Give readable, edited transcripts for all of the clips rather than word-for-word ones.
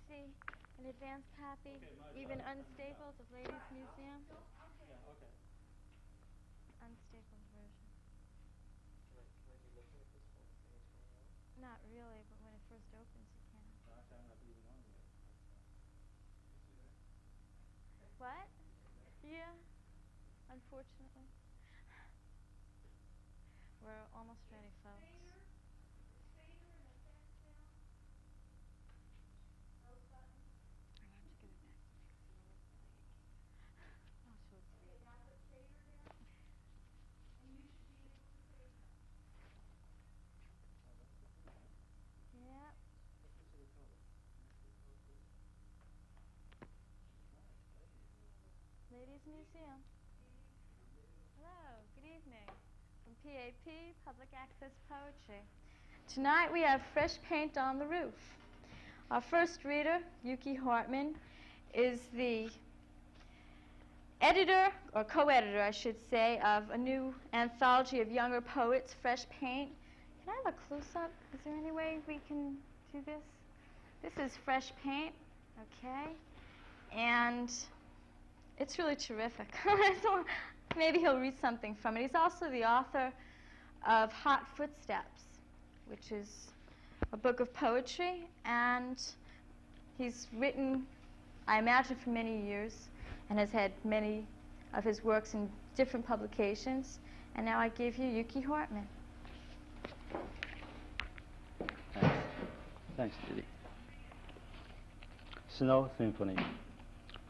see an advance copy, even unstapled, of Ladies Museum? Yeah, okay. Unstapled version. Can I be looking at this one any time now? Not really, but when it first opens, you can. So actually, I'm not even on yet. What? Yeah, unfortunately. We're almost ready, folks. Yeah. Ladies Museum. Hello, good evening. From PAP, Public Access Poetry. Tonight we have Fresh Paint on the Roof. Our first reader, Yuki Hartman, is the editor, or co-editor, I should say, of a new anthology of younger poets, Fresh Paint. Can I have a close-up? Is there any way we can do this? This is Fresh Paint, okay? And it's really terrific. So maybe he'll read something from it. He's also the author of Hot Footsteps, which is a book of poetry, and he's written, I imagine, for many years, and has had many of his works in different publications. And now I give you Yuki Hartman. Thanks. Thanks, Judy. Snow Symphony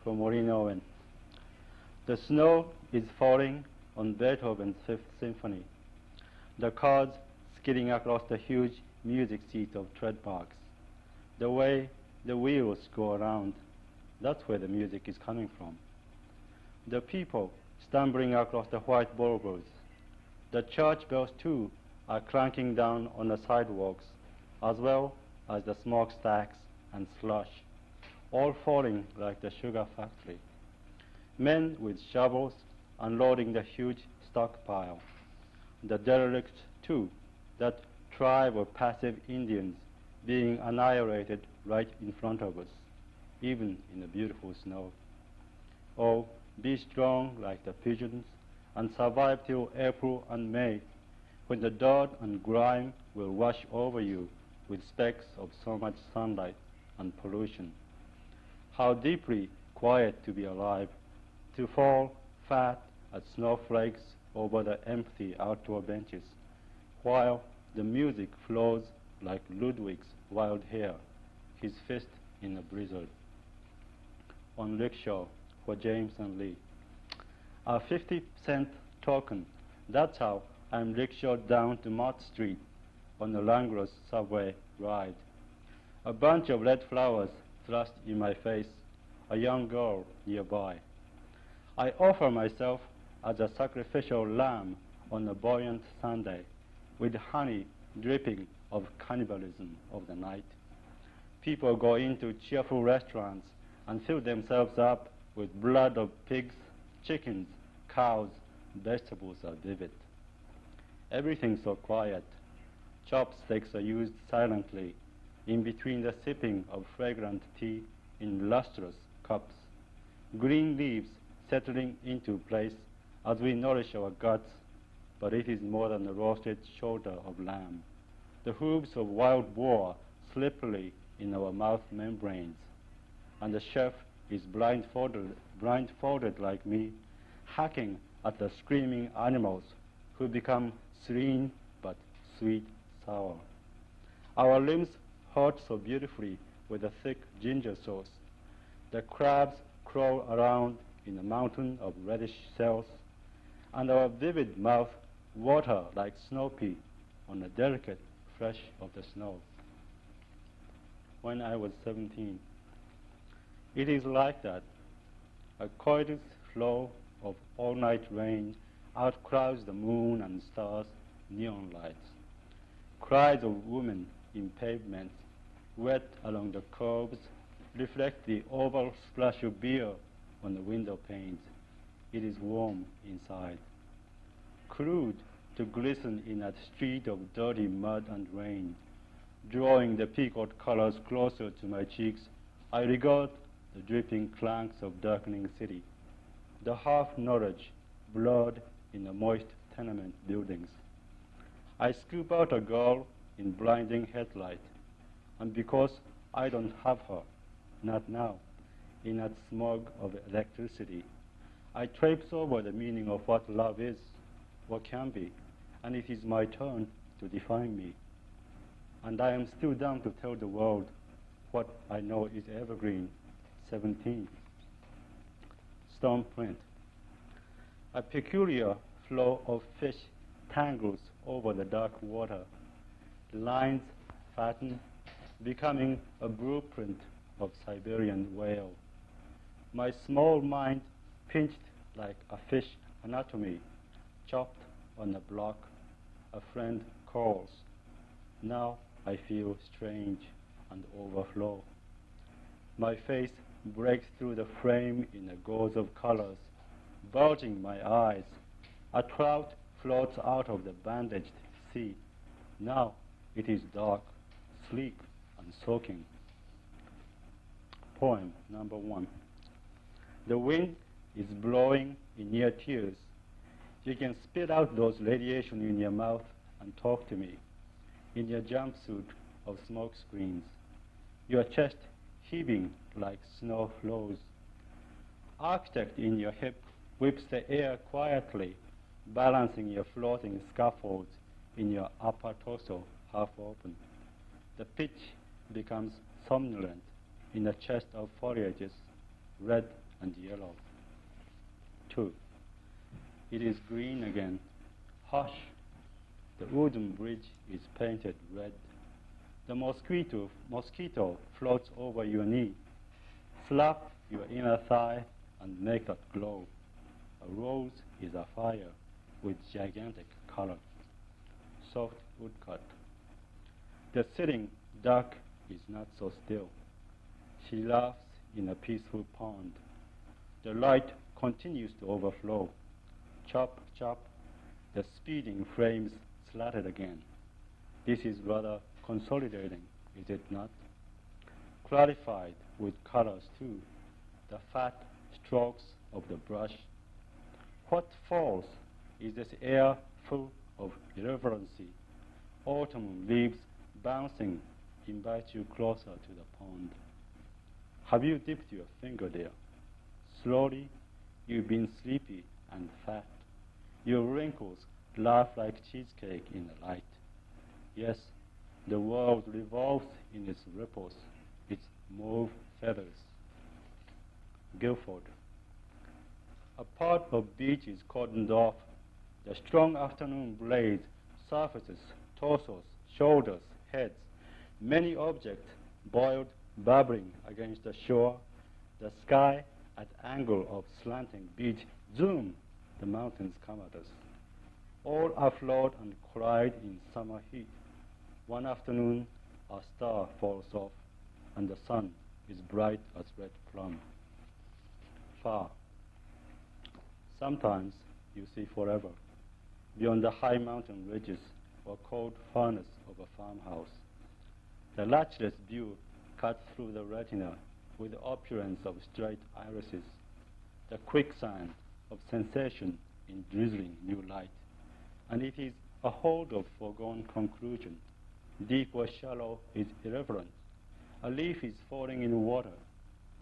from Maureen Owen. The snow is falling on Beethoven's Fifth Symphony. The chords skidding across the huge music seats of tread marks. The way the wheels go around, that's where the music is coming from. The people stumbling across the white boulevards. The church bells, too, are clanking down on the sidewalks, as well as the smokestacks and slush, all falling like the sugar factory. Men with shovels unloading the huge stockpile. The derelict, too, that tribe of passive Indians being annihilated right in front of us, even in the beautiful snow. Oh, be strong like the pigeons and survive till April and May, when the dirt and grime will wash over you with specks of so much sunlight and pollution. How deeply quiet to be alive, to fall fat as snowflakes over the empty outdoor benches, while the music flows like Ludwig's wild hare, his fist in a blizzard. On rickshaw for James and Lee. A 50-cent token, that's how I'm rickshawed down to Mott Street on the languorous subway ride. A bunch of red flowers thrust in my face, a young girl nearby. I offer myself as a sacrificial lamb on a buoyant Sunday, with honey dripping of cannibalism of the night. People go into cheerful restaurants and fill themselves up with blood of pigs, chickens, cows. Vegetables are vivid. Everything's so quiet. Chopsticks are used silently in between the sipping of fragrant tea in lustrous cups. Green leaves settling into place as we nourish our guts, but it is more than a roasted shoulder of lamb. The hooves of wild boar slippery in our mouth membranes, and the chef is blindfolded like me, hacking at the screaming animals who become serene but sweet sour. Our limbs hurt so beautifully with the thick ginger sauce. The crabs crawl around in a mountain of reddish cells, and our vivid mouth water like snow pea on the delicate flesh of the snow. When I was 17, it is like that. A coitus flow of all-night rain outcrowds the moon and stars' neon lights. Cries of women in pavements, wet along the curbs, reflect the oval splash of beer on the window panes. It is warm inside. Crude to glisten in a street of dirty mud and rain, drawing the peacock colors closer to my cheeks I regard the dripping clanks of darkening city, the half-knowledge blurred in the moist tenement buildings. I scoop out a girl in blinding headlight, and because I don't have her, not now, in that smog of electricity, I traipse over the meaning of what love is, what can be, and it is my turn to define me. And I am still down to tell the world what I know is evergreen. 17. Storm print. A peculiar flow of fish tangles over the dark water. Lines fatten, becoming a blueprint of Siberian whale. My small mind pinched like a fish anatomy, chopped on a block. A friend calls. Now I feel strange and overflow. My face breaks through the frame in a gauze of colors, bulging my eyes. A trout floats out of the bandaged sea. Now it is dark, sleek, and soaking. Poem number 1. The wind is blowing in your tears. You can spit out those radiation in your mouth and talk to me in your jumpsuit of smoke screens, your chest heaving like snow flows. Architect in your hip whips the air quietly, balancing your floating scaffolds in your upper torso half open. The pitch becomes somnolent in a chest of foliages, red and yellow. 2. It is green again. Hush. The wooden bridge is painted red. The mosquito floats over your knee. Slap your inner thigh and make it glow. A rose is afire with gigantic color. Soft woodcut. The sitting duck is not so still. She laughs in a peaceful pond. The light continues to overflow. Chop, chop. The speeding frames slatted again. This is rather consolidating, is it not? Clarified with colors too, the fat strokes of the brush. What falls is this air full of irreverency. Autumn leaves bouncing invite you closer to the pond. Have you dipped your finger there? Slowly, you've been sleepy and fat. Your wrinkles laugh like cheesecake in the light. Yes, the world revolves in its ripples, its mauve feathers. Guilford. A part of beach is cordoned off. The strong afternoon blaze surfaces, torsos, shoulders, heads. Many objects boiled, bubbling against the shore. The sky at angle of slanting beach. Zoom! The mountains come at us. All afloat and cried in summer heat. One afternoon, a star falls off, and the sun is bright as red plum. Far. Sometimes you see forever, beyond the high mountain ridges or cold furnace of a farmhouse. The latchless view cuts through the retina with the opulence of straight irises, the quicksand of sensation in drizzling new light. And it is a hold of foregone conclusion. Deep or shallow is irreverent. A leaf is falling in water.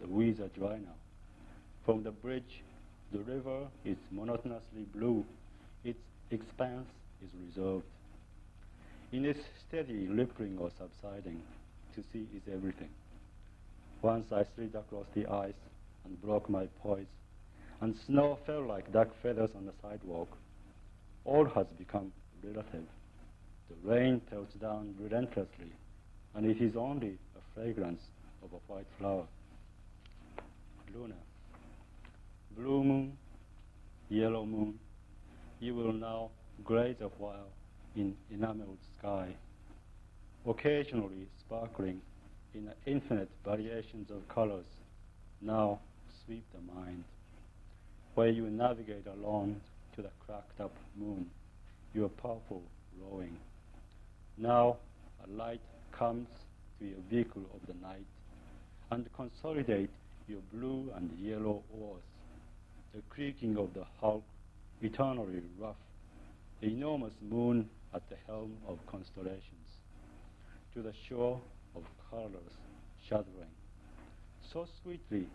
The weeds are dry now. From the bridge, the river is monotonously blue. Its expanse is reserved. In its steady rippling or subsiding, to see is everything. Once I slid across the ice and broke my poise, and snow fell like duck feathers on the sidewalk. All has become relative. The rain pelts down relentlessly, and it is only a fragrance of a white flower. Luna. Blue moon, yellow moon, you will now graze a while in enameled sky, occasionally sparkling in infinite variations of colors. Now sweep the mind, where you navigate alone to the cracked up moon, your purple rowing. Now a light comes to your vehicle of the night, and consolidate your blue and yellow oars, the creaking of the hulk eternally rough, the enormous moon at the helm of constellations, to the shore of colors shuddering. So sweetly,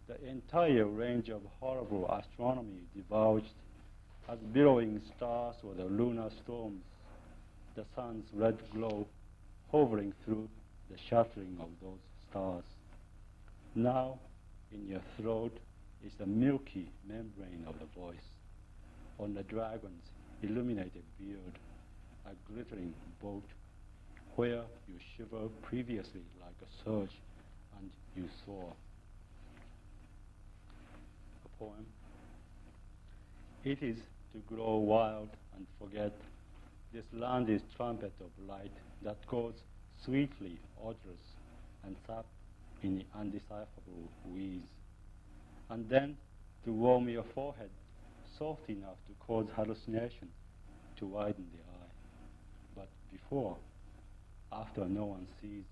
the entire range of horrible astronomy divulged, as billowing stars or the lunar storms, the sun's red glow hovering through the shattering of those stars. Now, in your throat is the milky membrane of the voice. On the dragon's illuminated beard, a glittering boat, where you shiver previously like a surge, and you soar. A poem. It is to grow wild and forget. This land is trumpet of light that goes sweetly odorous and sap in the undecipherable wheeze. And then to warm your forehead soft enough to cause hallucination to widen the eye. But before, after no one sees,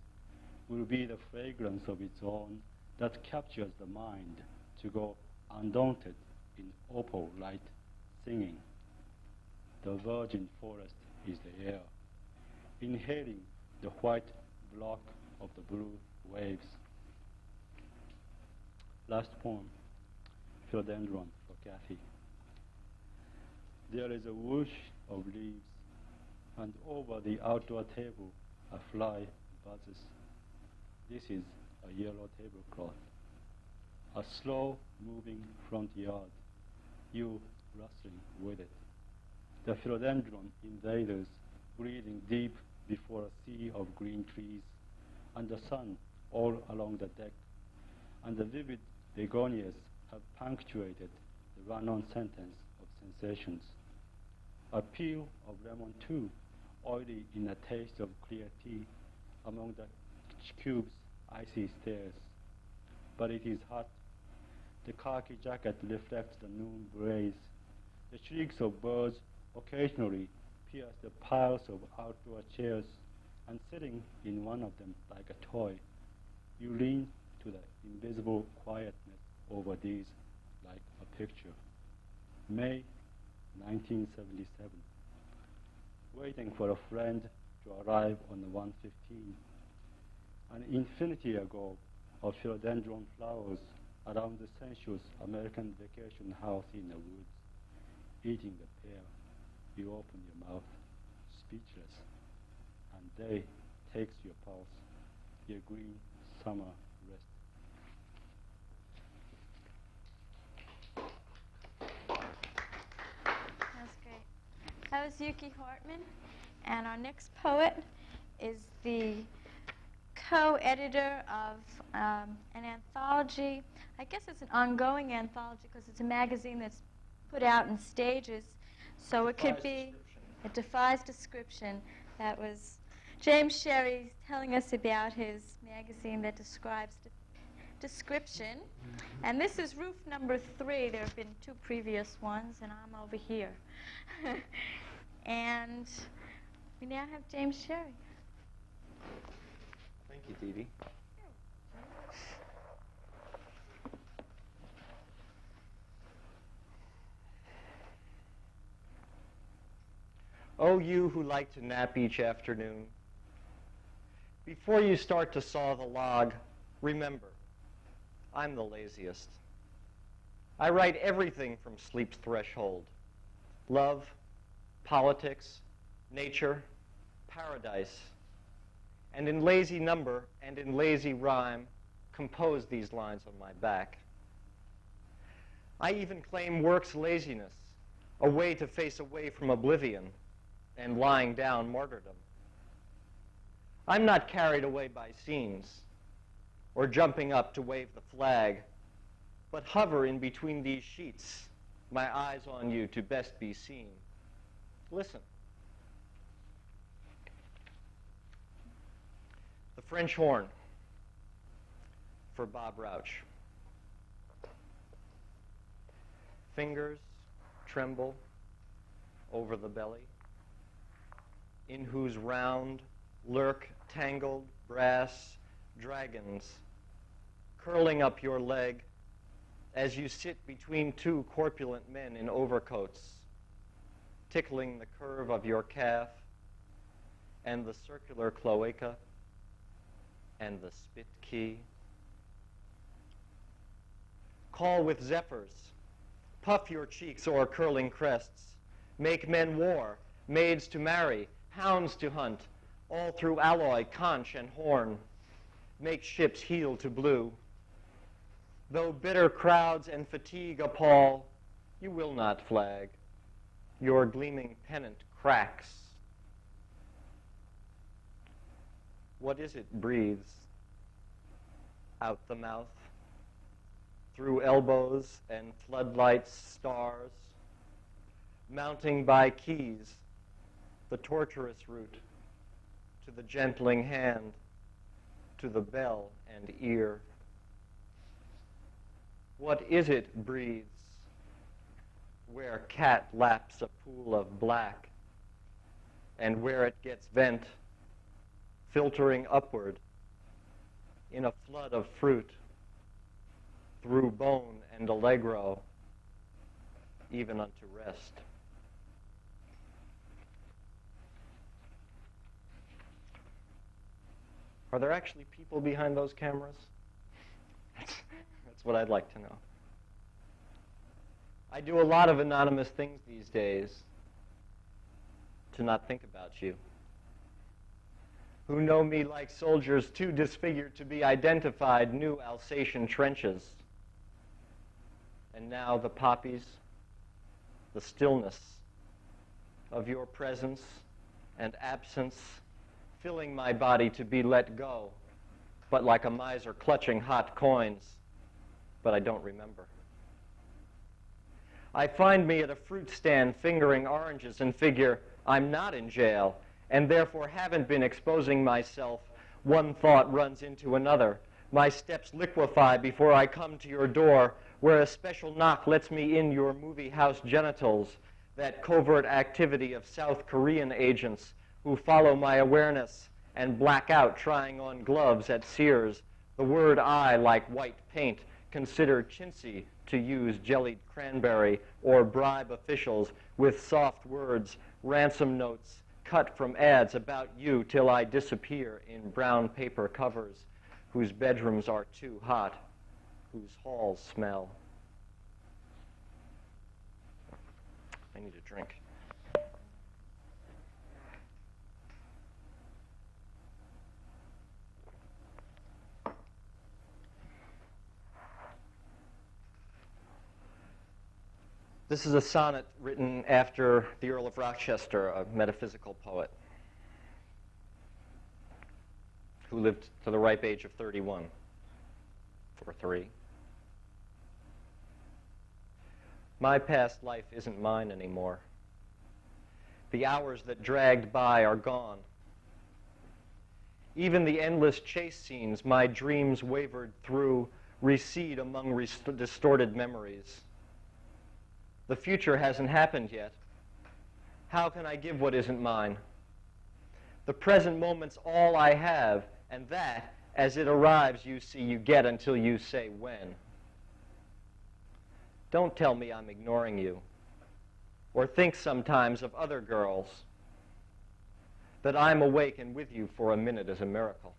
will be the fragrance of its own that captures the mind to go undaunted in opal light singing. The virgin forest is the air, inhaling the white block of the blue waves. Last poem, Philodendron for Kathy. There is a whoosh of leaves, and over the outdoor table a fly buzzes. This is a yellow tablecloth, a slow-moving front yard, you rustling with it. The philodendron invaders breathing deep before a sea of green trees, and the sun all along the deck, and the vivid begonias have punctuated the run-on sentence of sensations. A peel of lemon too, oily in a taste of clear tea, among the cube's icy stairs. But it is hot. The khaki jacket reflects the noon blaze. The shrieks of birds occasionally pierce the piles of outdoor chairs, and sitting in one of them like a toy, you lean to the invisible quietness over these like a picture. May 1977. Waiting for a friend to arrive on the 1:15. An infinity ago of philodendron flowers around the sensuous American vacation house in the woods, eating the pear. You open your mouth, speechless, and day takes your pulse, your green summer rest. That's great. That was Yuki Hartman, and our next poet is the co-editor of an anthology. I guess it's an ongoing anthology because it's a magazine that's put out in stages. So it could be, it defies description. That was James Sherry telling us about his magazine that describes description. And this is roof number 3. There have been 2 previous ones, and I'm over here. And we now have James Sherry. Thank you, Dee Dee. Oh, you who like to nap each afternoon, before you start to saw the log, remember, I'm the laziest. I write everything from sleep's threshold: love, politics, nature, paradise, and in lazy number and in lazy rhyme, compose these lines on my back. I even claim work's laziness, a way to face away from oblivion and lying down martyrdom. I'm not carried away by scenes or jumping up to wave the flag, but hover in between these sheets, my eyes on you to best be seen. Listen. The French horn for Bob Rauch. Fingers tremble over the belly, in whose round lurk tangled brass dragons curling up your leg as you sit between two corpulent men in overcoats, tickling the curve of your calf and the circular cloaca and the spit key. Call with zephyrs, puff your cheeks o'er curling crests, make men war, maids to marry, hounds to hunt, all through alloy, conch, and horn, make ships heel to blue. Though bitter crowds and fatigue appall, you will not flag. Your gleaming pennant cracks. What is it breathes? Out the mouth, through elbows and floodlights stars, mounting by keys, the tortuous route, to the gentling hand, to the bell and ear. What is it breathes, where cat laps a pool of black, and where it gets vent, filtering upward in a flood of fruit, through bone and allegro, even unto rest. Are there actually people behind those cameras? That's what I'd like to know. I do a lot of anonymous things these days to not think about you, who know me like soldiers too disfigured to be identified, new Alsatian trenches. And now the poppies, the stillness of your presence and absence filling my body to be let go, but like a miser clutching hot coins, but I don't remember. I find me at a fruit stand fingering oranges and figure I'm not in jail and therefore haven't been exposing myself. One thought runs into another. My steps liquefy before I come to your door, where a special knock lets me in your movie house genitals, that covert activity of South Korean agents who follow my awareness and black out trying on gloves at Sears, the word I, like white paint, consider chintzy to use jellied cranberry or bribe officials with soft words, ransom notes, cut from ads about you till I disappear in brown paper covers, whose bedrooms are too hot, whose halls smell. I need a drink. This is a sonnet written after the Earl of Rochester, a metaphysical poet, who lived to the ripe age of 31, or 3. My past life isn't mine anymore. The hours that dragged by are gone. Even the endless chase scenes my dreams wavered through recede among distorted memories. The future hasn't happened yet. How can I give what isn't mine? The present moment's all I have, and that, as it arrives, you see, you get until you say when. Don't tell me I'm ignoring you, or think sometimes of other girls. That I'm awake and with you for a minute is a miracle.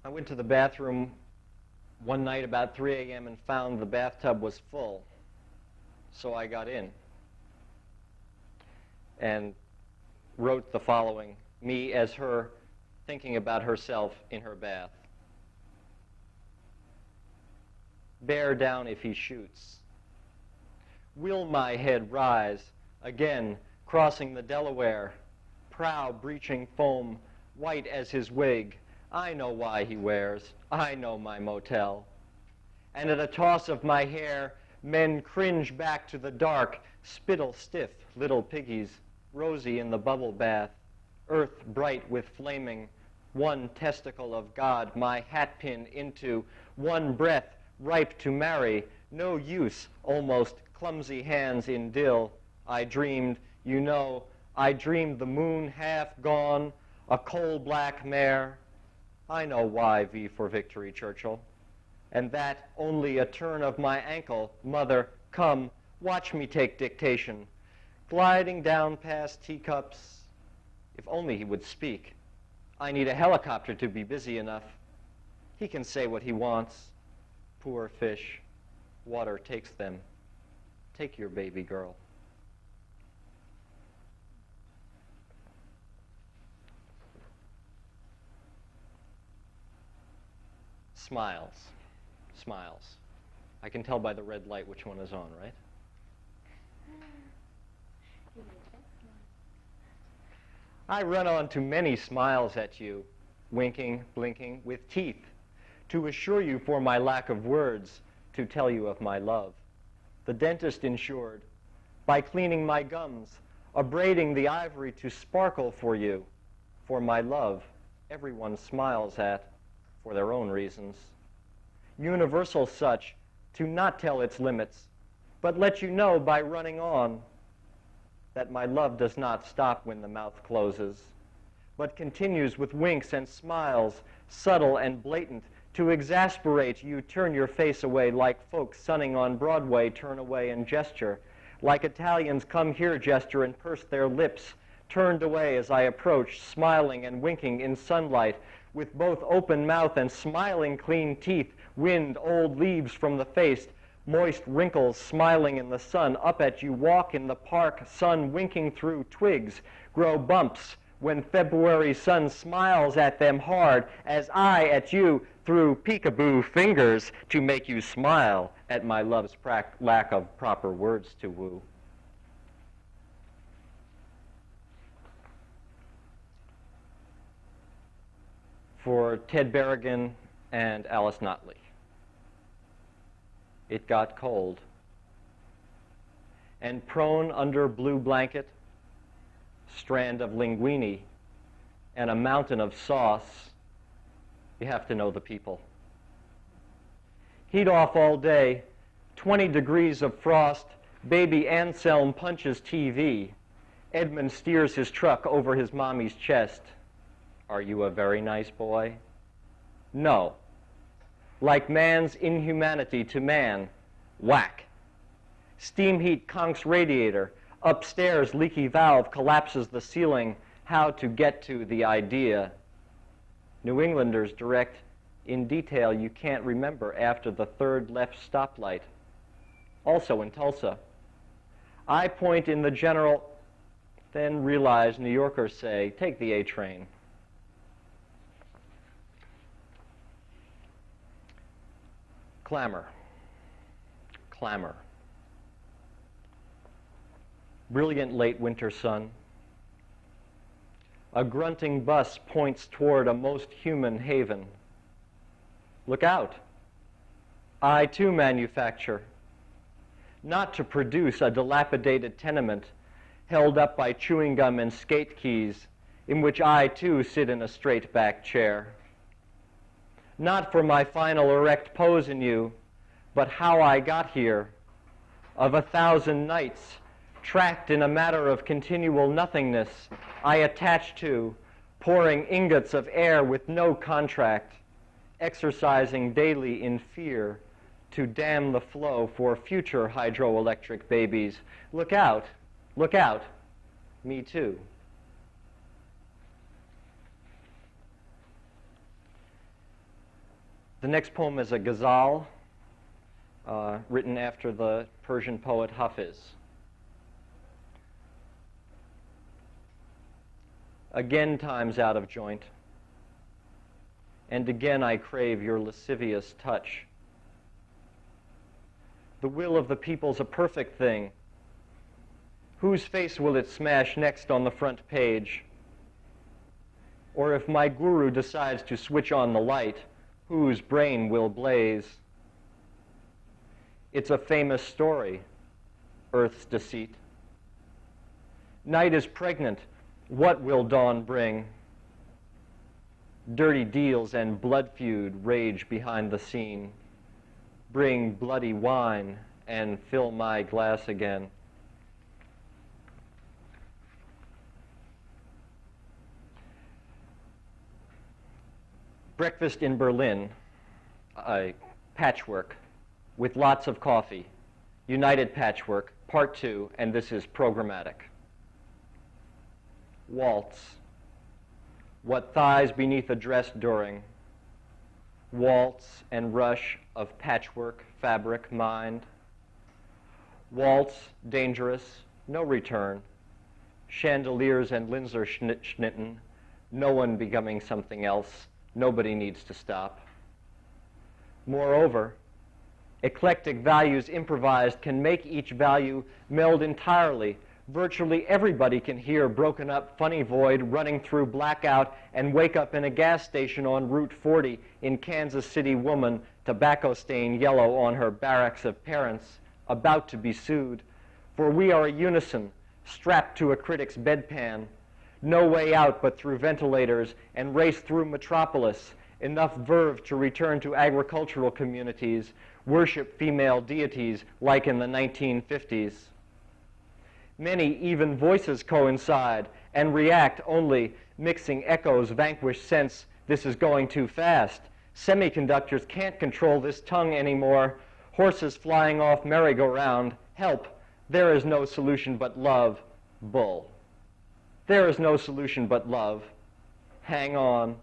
I went to the bathroom one night about 3 a.m. and found the bathtub was full. So I got in and wrote the following, me as her thinking about herself in her bath. Bear down if he shoots. Will my head rise, again crossing the Delaware, prow breaching foam, white as his wig. I know why he wears, I know my motel. And at a toss of my hair, men cringe back to the dark, spittle stiff little piggies, rosy in the bubble bath, earth bright with flaming, one testicle of God, my hatpin into, one breath ripe to marry, no use, almost clumsy hands in dill. I dreamed, you know, I dreamed the moon half gone, a coal-black mare. I know why, V for Victory, Churchill. And that only a turn of my ankle. Mother, come, watch me take dictation. Gliding down past teacups. If only he would speak. I need a helicopter to be busy enough. He can say what he wants. Poor fish. Water takes them. Take your baby girl. Smiles. Smiles. I can tell by the red light which one is on, right? I run on to many smiles at you, winking, blinking, with teeth, to assure you for my lack of words, to tell you of my love. The dentist insured, by cleaning my gums, abrading the ivory to sparkle for you, for my love, everyone smiles at, for their own reasons. Universal such, to not tell its limits, but let you know by running on, that my love does not stop when the mouth closes, but continues with winks and smiles, subtle and blatant, to exasperate you. Turn your face away like folks sunning on Broadway turn away and gesture, like Italians come here gesture and purse their lips, turned away as I approach, smiling and winking in sunlight, with both open mouth and smiling clean teeth, wind old leaves from the face, moist wrinkles smiling in the sun, up at you walk in the park, sun winking through twigs, grow bumps when February sun smiles at them hard, as I at you through peekaboo fingers to make you smile at my love's lack of proper words to woo. For Ted Berrigan and Alice Notley. It got cold. And prone under blue blanket, strand of linguine, and a mountain of sauce, you have to know the people. Heat off all day, 20 degrees of frost, baby Anselm punches TV. Edmund steers his truck over his mommy's chest. Are you a very nice boy? No. Like man's inhumanity to man, whack. Steam heat conks radiator. Upstairs, leaky valve collapses the ceiling. How to get to the idea. New Englanders direct in detail you can't remember after the third left stoplight. Also in Tulsa. I point in the general, then realize New Yorkers say, take the A train. Clamor. Clamor. Brilliant late winter sun. A grunting bus points toward a most human haven. Look out. I too manufacture. Not to produce a dilapidated tenement held up by chewing gum and skate keys in which I too sit in a straight back chair. Not for my final erect pose in you, but how I got here, of 1,000 nights, tracked in a matter of continual nothingness, I attach to, pouring ingots of air with no contract, exercising daily in fear to dam the flow for future hydroelectric babies. Look out, me too. The next poem is a ghazal written after the Persian poet Hafiz. Again time's out of joint, and again I crave your lascivious touch. The will of the people's a perfect thing. Whose face will it smash next on the front page? Or if my guru decides to switch on the light, whose brain will blaze? It's a famous story, Earth's deceit. Night is pregnant. What will dawn bring? Dirty deals and blood feud rage behind the scene. Bring bloody wine and fill my glass again. Breakfast in Berlin, Patchwork, with lots of coffee. United Patchwork, Part 2, and this is programmatic. Waltz. What thighs beneath a dress during. Waltz and rush of patchwork, fabric, mind. Waltz, dangerous, no return. Chandeliers and Linzer schnitten, no one becoming something else. Nobody needs to stop. Moreover, eclectic values improvised can make each value meld entirely. Virtually everybody can hear broken up funny void running through blackout and wake up in a gas station on Route 40 in Kansas City woman, tobacco stain yellow on her barracks of parents, about to be sued. For we are a unison, strapped to a critic's bedpan. No way out but through ventilators and race through metropolis. Enough verve to return to agricultural communities, worship female deities like in the 1950s. Many even voices coincide and react only, mixing echoes vanquish sense this is going too fast. Semiconductors can't control this tongue anymore. Horses flying off merry-go-round. Help. There is no solution but love. Bull. There is no solution but love. Hang on.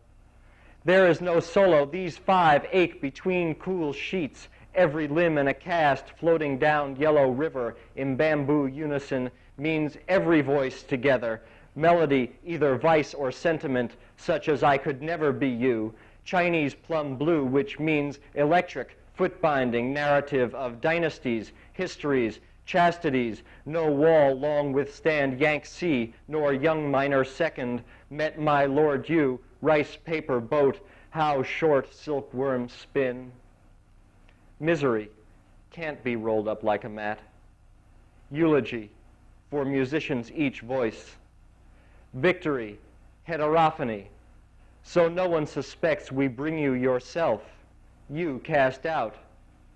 There is no solo. These five ache between cool sheets, every limb in a cast floating down yellow river in bamboo unison means every voice together. Melody, either vice or sentiment, such as I could never be you. Chinese plum blue, which means electric, foot-binding narrative of dynasties, histories, chastities. No wall long withstand Yangtze, nor young miner second. Met my lord you, rice paper boat, how short silkworms spin. Misery can't be rolled up like a mat. Eulogy for musicians each voice. Victory, heterophony, so no one suspects we bring you yourself. You cast out,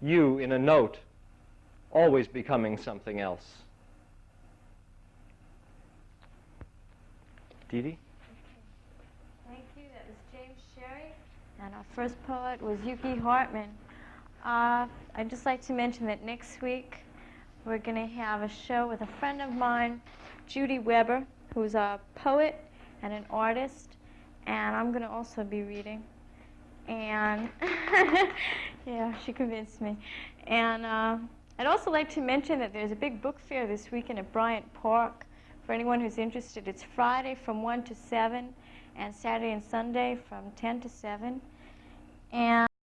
you in a note, always becoming something else. Dee Dee? Thank you. That was James Sherry. And our first poet was Yuki Hartman. I'd just like to mention that next week we're going to have a show with a friend of mine, Judy Weber, who's a poet and an artist. And I'm going to also be reading. And yeah, she convinced me. And I'd also like to mention that there's a big book fair this weekend at Bryant Park. For anyone who's interested, it's Friday from 1 to 7 and Saturday and Sunday from 10 to 7. And